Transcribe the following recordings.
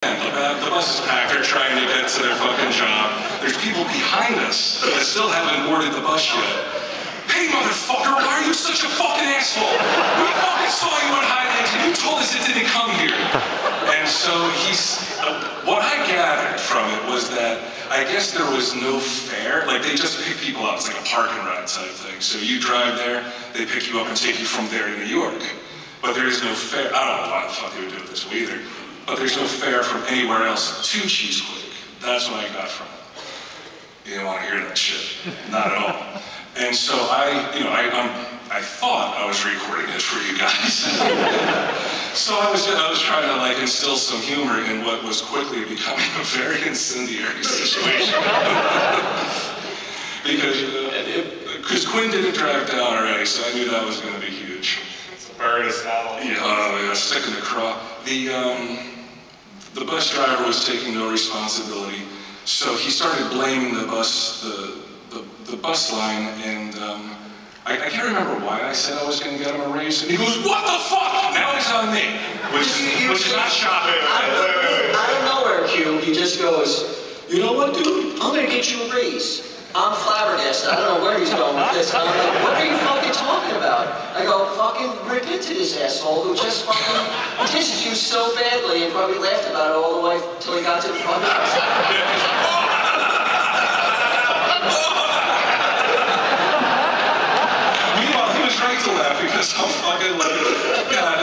The bus is packed, they're trying to get to their fucking job. There's people behind us that still haven't boarded the bus yet. Hey motherfucker, why are you such a fucking asshole? We fucking saw you in Highlands and you told us it didn't come here. And so what I gathered from it was that I guess there was no fare, like they just pick people up, it's like a park and ride type thing. So you drive there, they pick you up and take you from there to New York. But there is no fare, I don't know why the fuck they would do it this way either, but there's no fare from anywhere else to Cheesequake. That's what I got from it. You didn't want to hear that shit, not at all. And so I thought I was recording it for you guys. So I was trying to like instill some humor in what was quickly becoming a very incendiary situation. Because Quinn didn't drive down already, so I knew that was going to be huge. It's a bird of salad. Yeah, stick in the craw. The bus driver was taking no responsibility, so he started blaming the bus line, and I can't remember why I said I was going to get him a raise, and he goes, "What the fuck?" Now it's on me, which is not shocking. Out of nowhere, Q, he just goes, "You know what, dude? I'm going to get you a raise." I'm flabbergasted. I don't know where he's going with this. I'm like, "What are you fucking talking about?" I go, "Fucking rip into this asshole who just fucking disses you so badly," and probably laughed about it all the way till he got to the fucking house. Right to laugh because I'm fucking like, God,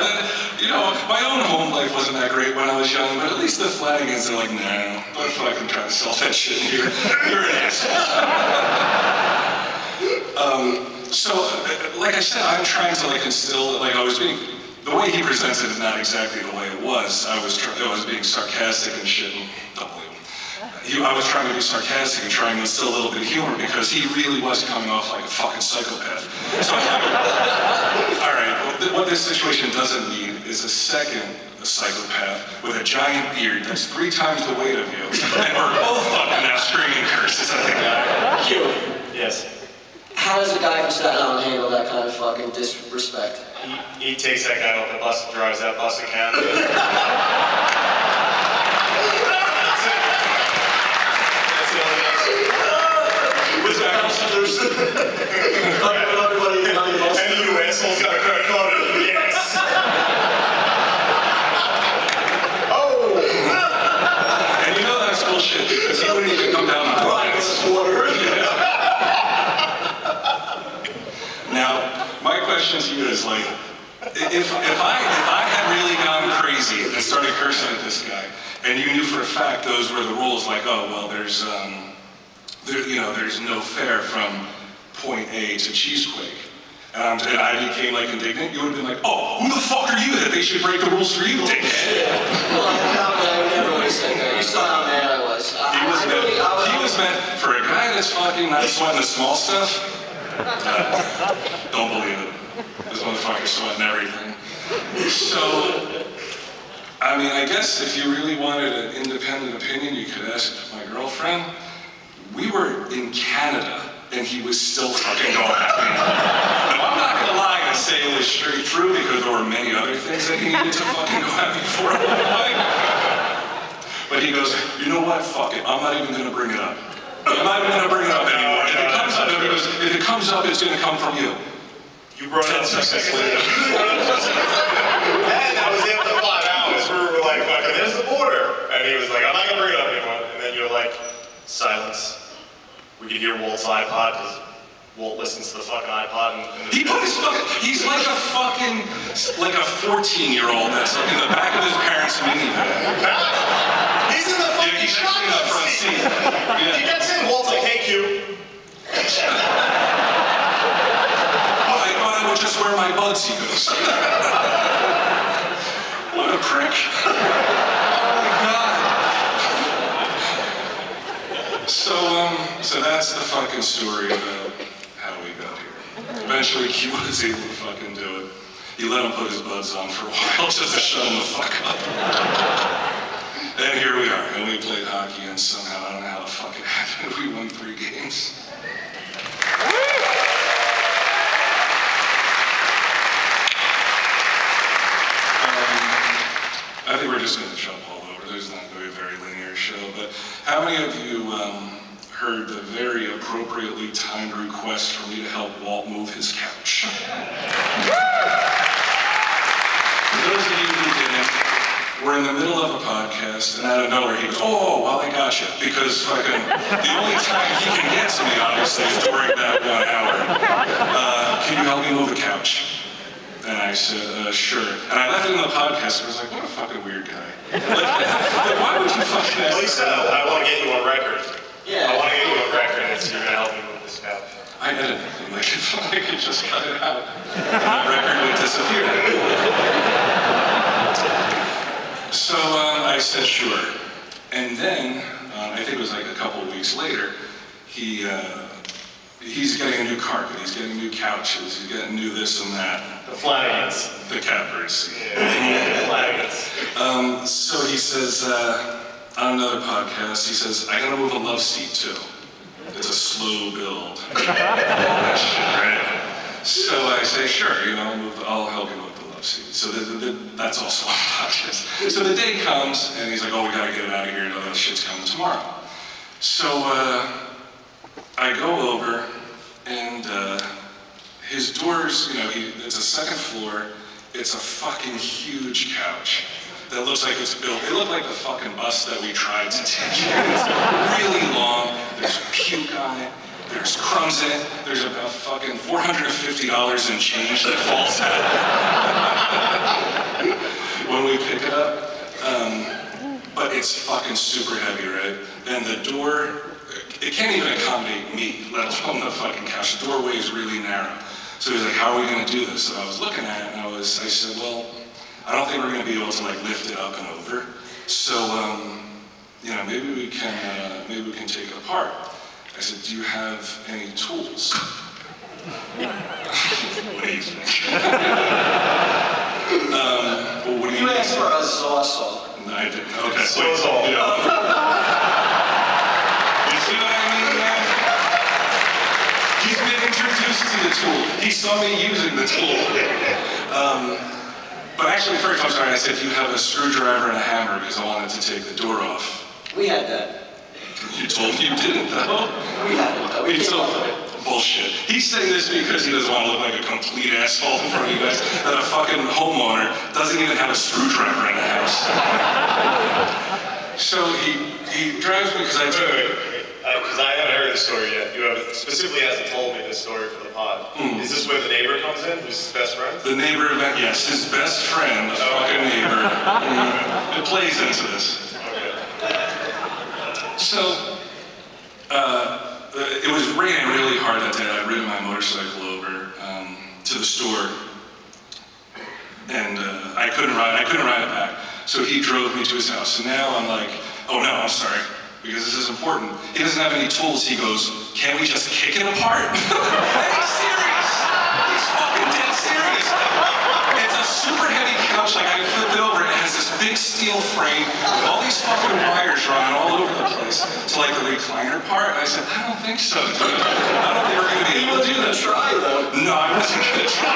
you know, my own home life wasn't that great when I was young, but at least the Flanagans are like, nah, don't fucking try to sell that shit here. You're an asshole. So, like I said, I'm trying to like instill, like the way he presents it is not exactly the way it was. I was being sarcastic and shit, and I was trying to be sarcastic and trying to instill a little bit of humor because he really was coming off like a fucking psychopath. So I'm like, all right, what this situation doesn't need is a second psychopath with a giant beard that's 3 times the weight of you, and we're both fucking now screaming curses at the guy. Q. Yes. How does a guy from Staten Island handle that kind of fucking disrespect? He takes that guy off the bus and drives that bus to Canada. Sanderson. Everybody behind the bus. And you assholes got a credit card. Yes. Oh. And you know that's bullshit because he wouldn't even come down on water. Now, my question to you is like, if I had really gone crazy and started cursing at this guy, and you knew for a fact those were the rules, like, oh well, there's no fare from point A to Cheesequake, and I became like indignant, you would have been like, oh, who the fuck are you that they should break the rules for you, dickhead? Well, I never would have said that. You saw how mad I was. He was meant for a guy that's fucking not sweating the small stuff. Don't believe it. This motherfucker's sweating everything. So, I mean, I guess if you really wanted an independent opinion, you could ask my girlfriend. We were in Canada, and he was still fucking going at me. Now, I'm not gonna lie and say it was straight through because there were many other things that he needed to fucking go at me for. But he goes, you know what? Fuck it. I'm not even gonna bring it up. I'm not even gonna bring it up anymore. If it comes up, it's gonna come from you. You brought it up 6 seconds later. And I was there for 5 hours. We were like, fucking, there's the border. And he was like, I'm not gonna bring it up anymore. And then you're like, silence. We could hear Walt's iPod because Walt listens to the fucking iPod. He put his fucking, he's like a 14-year-old that's in the back of his parents' minivan. He's in the fucking he's actually in the front seat. Yeah. He gets in, Walt's like, hey, Q. Oh, I thought I would just wear my buds, he goes. What a prick. Oh my God. So that's the fucking story about how we got here. Eventually, Q was able to fucking do it. He let him put his buds on for a while just to shut him the fuck up. And here we are, and we played hockey, and somehow, I don't know how the fuck it happened, we won 3 games. I think we're just going to jump all over. There's not a very linear show, but how many of you heard the very appropriately timed request for me to help Walt move his couch? For those of you who didn't, we're in the middle of a podcast, and out of nowhere he goes, "Oh, well, I got you," because fucking the only time he can get to me, obviously, is during that 1 hour. Can you help me move a couch? And I said, sure. And I left it in the podcast, and I was like, what a fucking weird guy. Like, why would you fucking ask? Well, he said, I want to get you on record. Yeah. I want to get you on record, and you're going to help me move this couch. I edited him. Like, if I could just cut it out, and that record would disappear. So I said, sure. And then, I think it was like a couple of weeks later, he's getting a new carpet, he's getting new couches, he's getting new this and that. The Flanagans. The catbirds. Yeah, the Flanagans. So he says, on another podcast, he says, I gotta move a love seat too. It's a slow build. That shit, right? So I say, sure, you know, I'll help you move the love seat. So that's also on the podcast. So the day comes, and he's like, oh, we gotta get it out of here, that shit's coming tomorrow. So I go over, and his doors, you know, it's a second floor, it's a fucking huge couch that looks like it's built, it looked like the fucking bus that we tried to take. It's really long, there's puke on it, there's crumbs in it, there's about fucking $450 in change that falls out when we pick it up. But it's fucking super heavy, right? And the door, it can't even accommodate me, let alone the fucking couch. The doorway is really narrow. So he's like, how are we gonna do this? So I was looking at it and I said, well, I don't think we're gonna be able to like lift it up and over. So, you know, maybe we can take it apart. I said, do you have any tools? What do you think? Well, what do You asked for a sawzall. No, I didn't. Okay, Sawzall. wait, yeah. You see what I mean, man? He's been introduced to the tool. He saw me using the tool. But actually, first, I'm sorry, I said, do you have a screwdriver and a hammer because I wanted to take the door off. We had that. You told me you didn't, though. We had it, though. You told me. Bullshit. He's saying this because he doesn't want to look like a complete asshole in front of you guys, that a fucking homeowner doesn't even have a screwdriver in the house. So he drives me because because I haven't heard the story yet. You haven't, specifically hasn't told me this story for the pod. Is this where the neighbor comes in, who's his best friend? The neighbor event, yes, his best friend, the fucking neighbor. It plays into this. Okay. So, it was raining really hard that day. I'd ridden my motorcycle over to the store, and I couldn't ride it back. So he drove me to his house. And now I'm like, oh no, I'm sorry, because this is important. He doesn't have any tools. He goes, can't we just kick it apart? And he's serious. He's fucking dead serious. It's a super heavy couch. Like I flipped it over. It has this big steel frame with all these fucking wires running all over the place to like the recliner part. I said, I don't think so, dude. I don't think we're gonna be able to do that. Try though. No, I wasn't gonna try.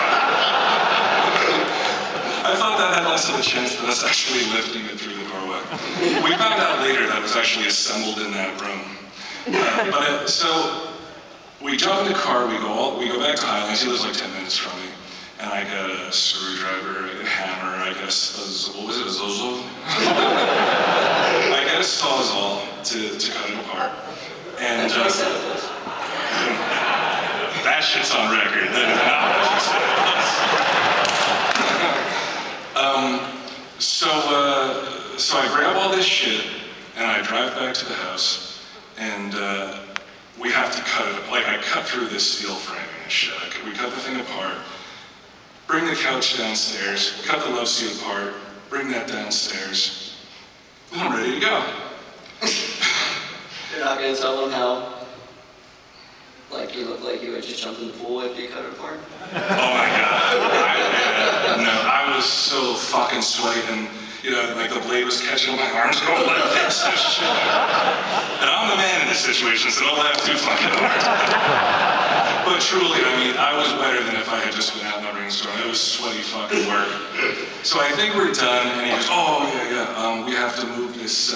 I thought that had less of a chance than us actually lifting it through the doorway. We found out later that it was actually assembled in that room. So we jump in the car, we go back to Highlands. He lives like 10 minutes from me. And I got a screwdriver, I got a hammer, I got a zozo? I got a sawzall to cut it apart. And That's what I said it was. That shit's on record. That is not what you said it was. So I grab all this shit and I drive back to the house, and we have to cut it. Like I cut through this steel framing and shit. We cut the thing apart, bring the couch downstairs, cut the love seat apart, bring that downstairs, and I'm ready to go. You're not gonna tell them how, like you look like you had just jumped in the pool after you cut it apart? Oh my god. I was so fucking sweaty, and you know, like the blade was catching my arms going like this and shit. And I'm the man in this situation, so don't laugh too fucking hard. But truly, I mean, I was better than if I had just been out in the rainstorm. It was sweaty fucking work. So I think we're done, and he goes, oh yeah, we have to move this